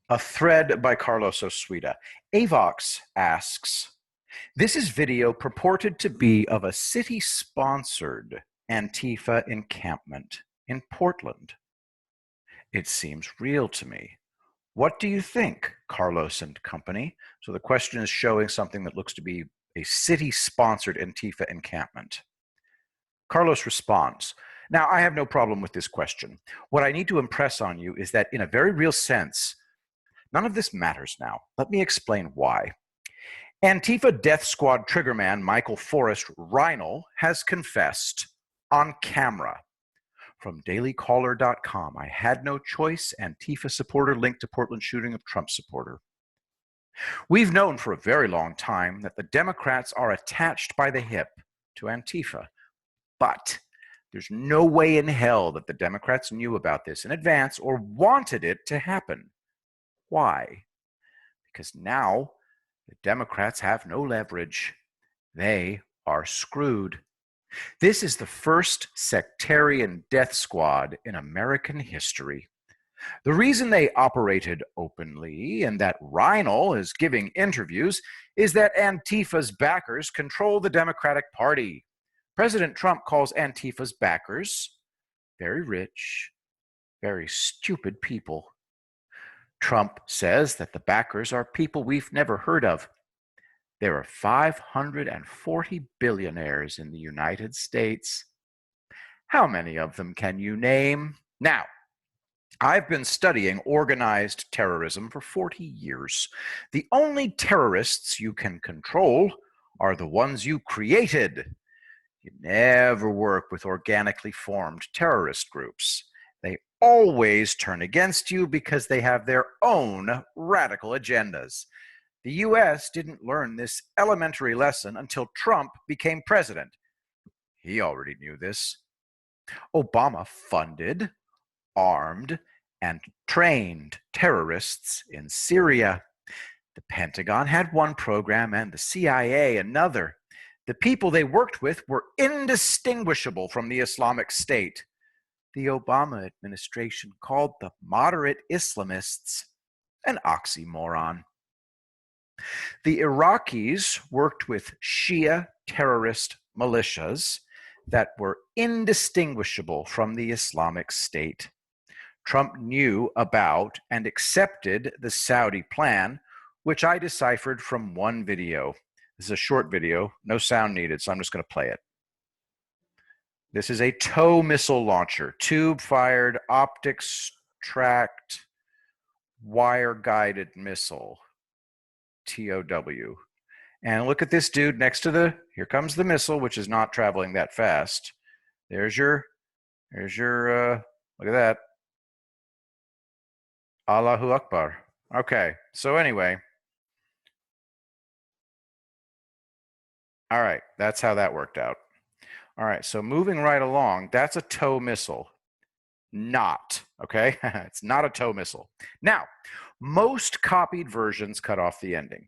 A thread by Carlos Osuita. Avox asks, this is video purported to be of a city-sponsored Antifa encampment in Portland. It seems real to me. What do you think, Carlos and company? So the question is showing something that looks to be a city-sponsored Antifa encampment. Carlos responds, now I have no problem with this question. What I need to impress on you is that in a very real sense, none of this matters now. Let me explain why. Antifa Death Squad triggerman Michael Forrest Reinl has confessed on camera. From dailycaller.com, I had no choice. Antifa supporter linked to Portland shooting of Trump supporter. We've known for a very long time that the Democrats are attached by the hip to Antifa. But there's no way in hell that the Democrats knew about this in advance or wanted it to happen. Why? Because now the Democrats have no leverage. They are screwed. This is the first sectarian death squad in American history. The reason they operated openly and that Reinl is giving interviews is that Antifa's backers control the Democratic Party. President Trump calls Antifa's backers very rich, very stupid people. Trump says that the backers are people we've never heard of. There are 540 billionaires in the United States. How many of them can you name? Now, I've been studying organized terrorism for 40 years. The only terrorists you can control are the ones you created. You never work with organically formed terrorist groups. They always turn against you because they have their own radical agendas. The US didn't learn this elementary lesson until Trump became president. He already knew this. Obama funded, armed, and trained terrorists in Syria. The Pentagon had one program and the CIA another. The people they worked with were indistinguishable from the Islamic State. The Obama administration called the moderate Islamists an oxymoron. The Iraqis worked with Shia terrorist militias that were indistinguishable from the Islamic State. Trump knew about and accepted the Saudi plan, which I deciphered from one video. This is a short video, no sound needed, so I'm just going to play it. This is a TOW missile launcher, tube-fired, optics-tracked, wire-guided missile, TOW. And look at this dude next to here comes the missile, which is not traveling that fast. There's your, look at that. Allahu Akbar. Okay, so anyway. All right, that's how that worked out. All right, so moving right along, that's a TOW missile. Not, okay? It's not a TOW missile. Now, most copied versions cut off the ending.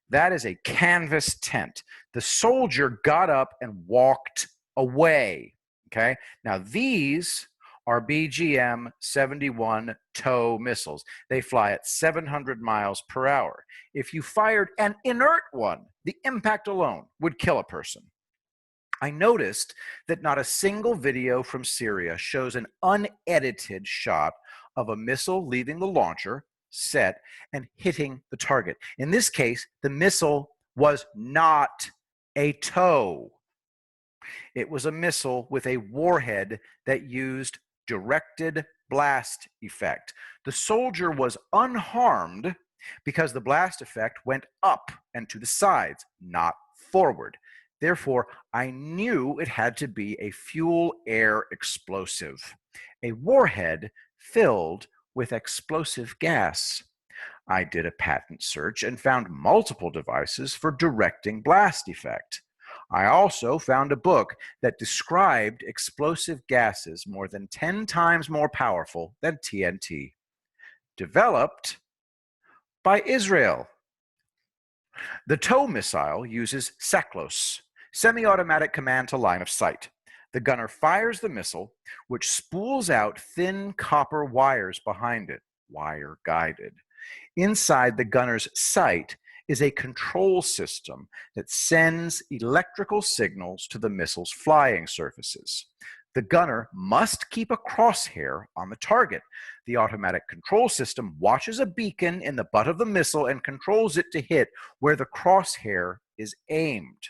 That is a canvas tent. The soldier got up and walked away, okay? Now, these are BGM-71 TOW missiles. They fly at 700 miles per hour. If you fired an inert one, the impact alone would kill a person. I noticed that not a single video from Syria shows an unedited shot of a missile leaving the launcher, set, and hitting the target. In this case, the missile was not a TOW. It was a missile with a warhead that used directed blast effect. The soldier was unharmed because the blast effect went up and to the sides, not forward. Therefore, I knew it had to be a fuel-air explosive, a warhead filled with explosive gas. I did a patent search and found multiple devices for directing blast effect. I also found a book that described explosive gases more than 10 times more powerful than TNT, developed by Israel. The TOW missile uses SACLOS, semi-automatic command to line of sight. The gunner fires the missile, which spools out thin copper wires behind it. wire-guided. Inside the gunner's sight is a control system that sends electrical signals to the missile's flying surfaces. The gunner must keep a crosshair on the target. The automatic control system watches a beacon in the butt of the missile and controls it to hit where the crosshair is aimed.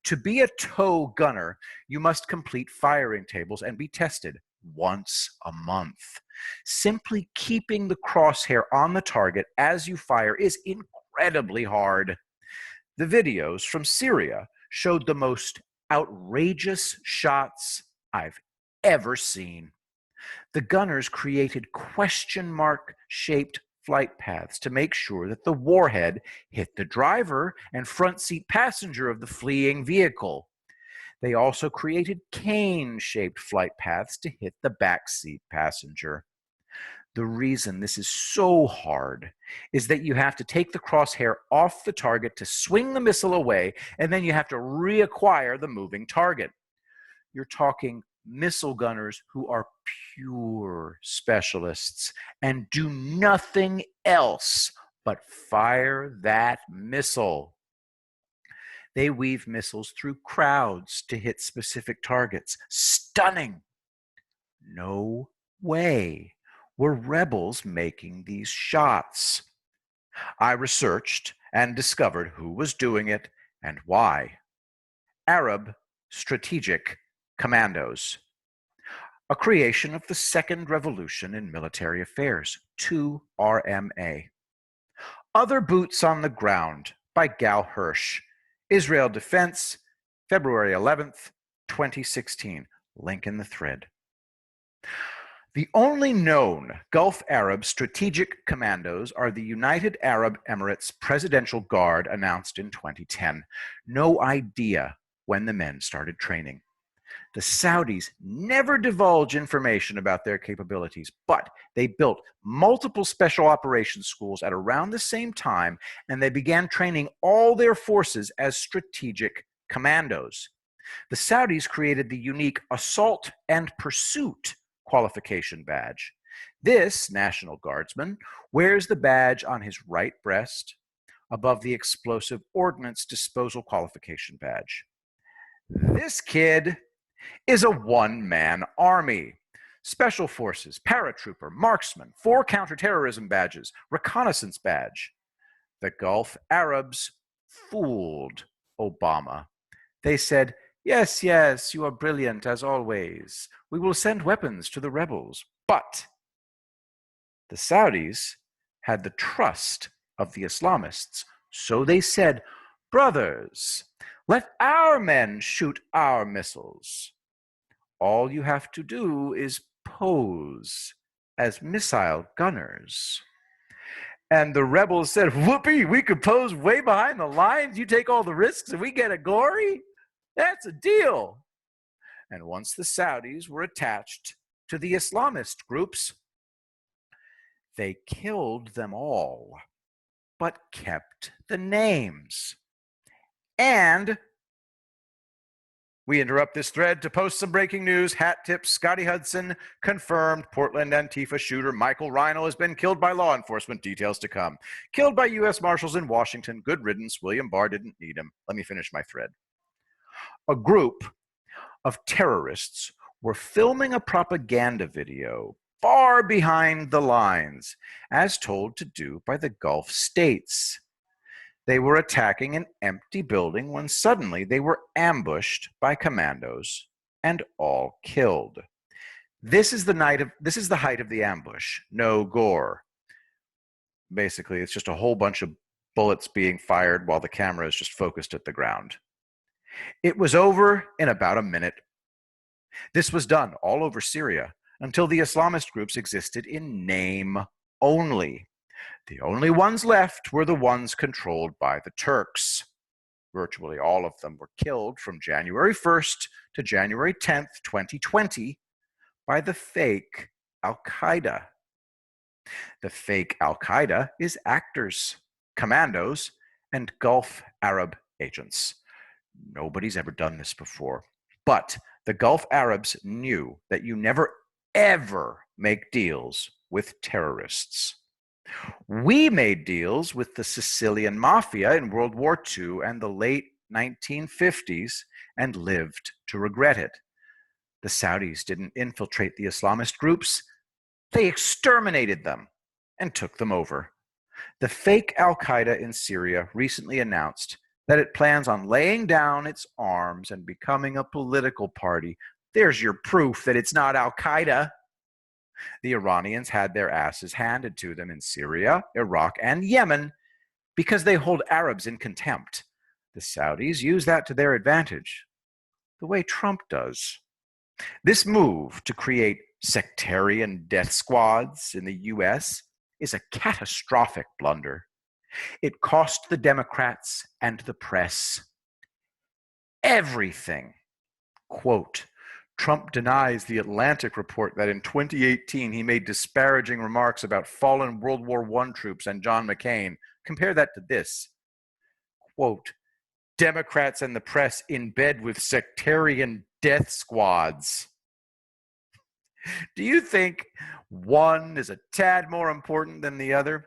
To be a TOW gunner, you must complete firing tables and be tested once a month. Simply keeping the crosshair on the target as you fire is incredibly hard. The videos from Syria showed the most outrageous shots I've ever seen. The gunners created question mark-shaped flight paths to make sure that the warhead hit the driver and front seat passenger of the fleeing vehicle. They also created cane-shaped flight paths to hit the back seat passenger. The reason this is so hard is that you have to take the crosshair off the target to swing the missile away, and then you have to reacquire the moving target. You're talking missile gunners who are pure specialists and do nothing else but fire that missile. They weave missiles through crowds to hit specific targets. Stunning! No way were rebels making these shots. I researched and discovered who was doing it and why. Arab Strategic Commandos, a creation of the Second Revolution in Military Affairs, 2RMA. Other Boots on the Ground by Gal Hirsch, Israel Defense, February 11th, 2016. Link in the thread. The only known Gulf Arab strategic commandos are the United Arab Emirates Presidential Guard, announced in 2010. No idea when the men started training. The Saudis never divulge information about their capabilities, but they built multiple special operations schools at around the same time, and they began training all their forces as strategic commandos. The Saudis created the unique Assault and Pursuit qualification badge. This National Guardsman wears the badge on his right breast above the Explosive Ordnance Disposal qualification badge. This kid is a one-man army. Special Forces, Paratrooper, Marksman, 4 counterterrorism badges, reconnaissance badge. The Gulf Arabs fooled Obama. They said, "Yes, yes, you are brilliant as always. We will send weapons to the rebels." But the Saudis had the trust of the Islamists, so they said, "Brothers, let our men shoot our missiles. All you have to do is pose as missile gunners." And the rebels said, "Whoopee, we could pose way behind the lines. You take all the risks and we get a glory? That's a deal." And once the Saudis were attached to the Islamist groups, they killed them all, but kept the names. And we interrupt this thread to post some breaking news. Hat tips: Scotty Hudson confirmed Portland Antifa shooter Michael Reinl has been killed by law enforcement. Details to come. Killed by U.S. Marshals in Washington. Good riddance. William Barr didn't need him. Let me finish my thread. A group of terrorists were filming a propaganda video far behind the lines, as told to do by the Gulf states. They were attacking an empty building when suddenly they were ambushed by commandos and all killed. This is the height of the ambush. No gore. Basically, it's just a whole bunch of bullets being fired while the camera is just focused at the ground. It was over in about a minute. This was done all over Syria until the Islamist groups existed in name only. The only ones left were the ones controlled by the Turks. Virtually all of them were killed from January 1st to January 10th, 2020, by the fake Al-Qaeda. The fake Al-Qaeda is actors, commandos, and Gulf Arab agents. Nobody's ever done this before. But the Gulf Arabs knew that you never, ever make deals with terrorists. We made deals with the Sicilian Mafia in World War II and the late 1950s and lived to regret it. The Saudis didn't infiltrate the Islamist groups. They exterminated them and took them over. The fake Al-Qaeda in Syria recently announced that it plans on laying down its arms and becoming a political party. There's your proof that it's not Al-Qaeda. The Iranians had their asses handed to them in Syria, Iraq, and Yemen because they hold Arabs in contempt. The Saudis use that to their advantage, the way Trump does. This move to create sectarian death squads in the US is a catastrophic blunder. It cost the Democrats and the press everything. Quote, Trump denies the Atlantic report that in 2018 he made disparaging remarks about fallen World War I troops and John McCain. Compare that to this. Quote, Democrats and the press in bed with sectarian death squads. Do you think one is a tad more important than the other?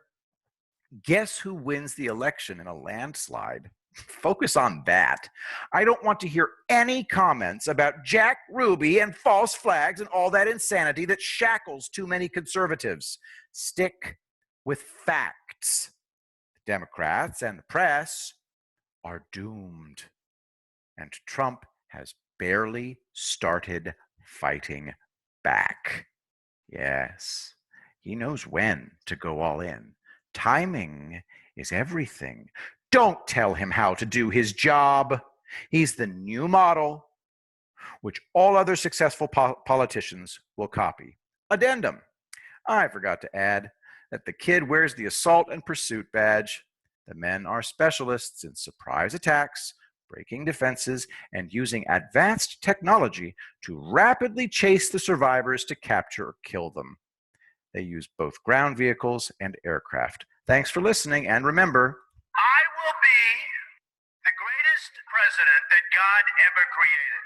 Guess who wins the election in a landslide? Focus on that. I don't want to hear any comments about Jack Ruby and false flags and all that insanity that shackles too many conservatives. Stick with facts. The Democrats and the press are doomed. And Trump has barely started fighting back. Yes, he knows when to go all in. Timing is everything. Don't tell him how to do his job. He's the new model, which all other successful politicians will copy. Addendum. I forgot to add that the kid wears the assault and pursuit badge. The men are specialists in surprise attacks, breaking defenses, and using advanced technology to rapidly chase the survivors to capture or kill them. They use both ground vehicles and aircraft. Thanks for listening, and remember, I will be the greatest president that God ever created.